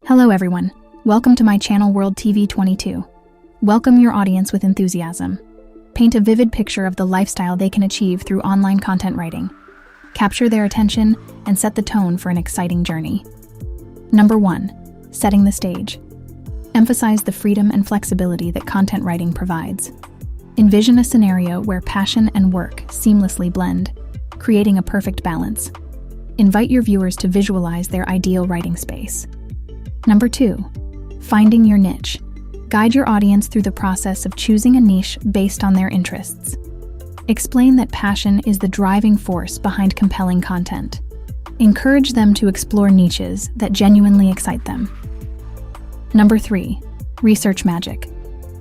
Hello everyone, welcome to my channel World TV 22. Welcome your audience with enthusiasm. Paint a vivid picture of the lifestyle they can achieve through online content writing. Capture their attention and set the tone for an exciting journey. Number 1. Setting the stage. Emphasize the freedom and flexibility that content writing provides. Envision a scenario where passion and work seamlessly blend, creating a perfect balance. Invite your viewers to visualize their ideal writing space. Number 2. Finding your niche. Guide your audience through the process of choosing a niche based on their interests. Explain that passion is the driving force behind compelling content. Encourage them to explore niches that genuinely excite them. Number 3. Research magic.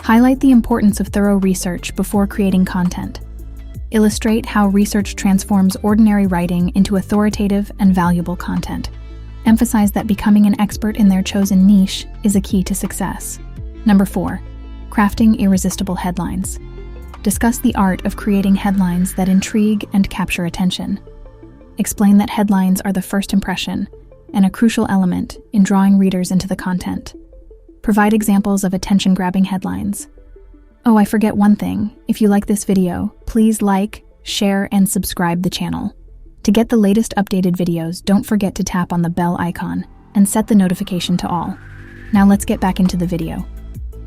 Highlight the importance of thorough research before creating content. Illustrate how research transforms ordinary writing into authoritative and valuable content. Emphasize that becoming an expert in their chosen niche is a key to success. Number 4. Crafting irresistible headlines. Discuss the art of creating headlines that intrigue and capture attention. Explain that headlines are the first impression and a crucial element in drawing readers into the content. Provide examples of attention-grabbing headlines. Oh, I forget one thing. If you like this video, please like, share, and subscribe the channel. To get the latest updated videos, don't forget to tap on the bell icon and set the notification to all. Now let's get back into the video.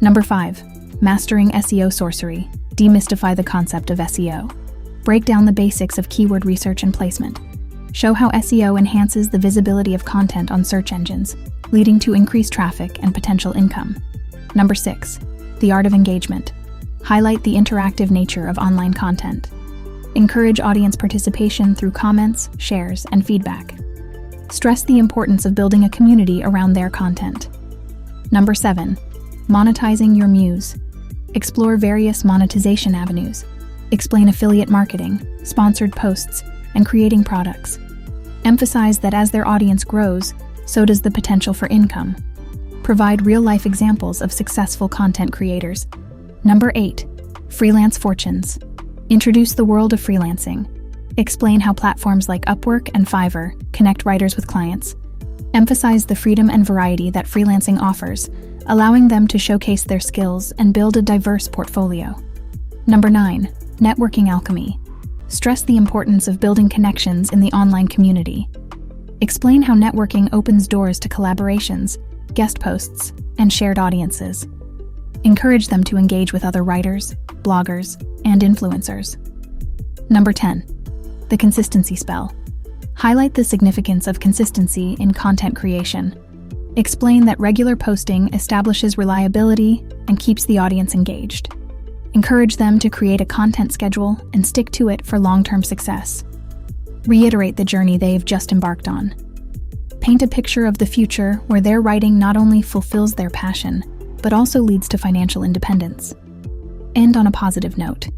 Number 5. Mastering SEO sorcery. Demystify the concept of SEO. Break down the basics of keyword research and placement. Show how SEO enhances the visibility of content on search engines, leading to increased traffic and potential income. Number 6. The art of engagement. Highlight the interactive nature of online content. Encourage audience participation through comments, shares, and feedback. Stress the importance of building a community around their content. Number 7. Monetizing your muse. Explore various monetization avenues. Explain affiliate marketing, sponsored posts, and creating products. Emphasize that as their audience grows, so does the potential for income. Provide real-life examples of successful content creators. Number 8. Freelance fortunes. Introduce the world of freelancing. Explain how platforms like Upwork and Fiverr connect writers with clients. Emphasize the freedom and variety that freelancing offers, allowing them to showcase their skills and build a diverse portfolio. Number 9. Networking alchemy. Stress the importance of building connections in the online community. Explain how networking opens doors to collaborations, guest posts, and shared audiences. Encourage them to engage with other writers, bloggers, and influencers. Number 10. The consistency spell. Highlight the significance of consistency in content creation. Explain that regular posting establishes reliability and keeps the audience engaged. Encourage them to create a content schedule and stick to it for long-term success. Reiterate the journey they've just embarked on. Paint a picture of the future where their writing not only fulfills their passion, but also leads to financial independence. End on a positive note,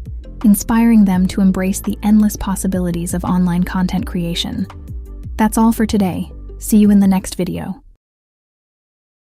inspiring them to embrace the endless possibilities of online content creation. That's all for today. See you in the next video.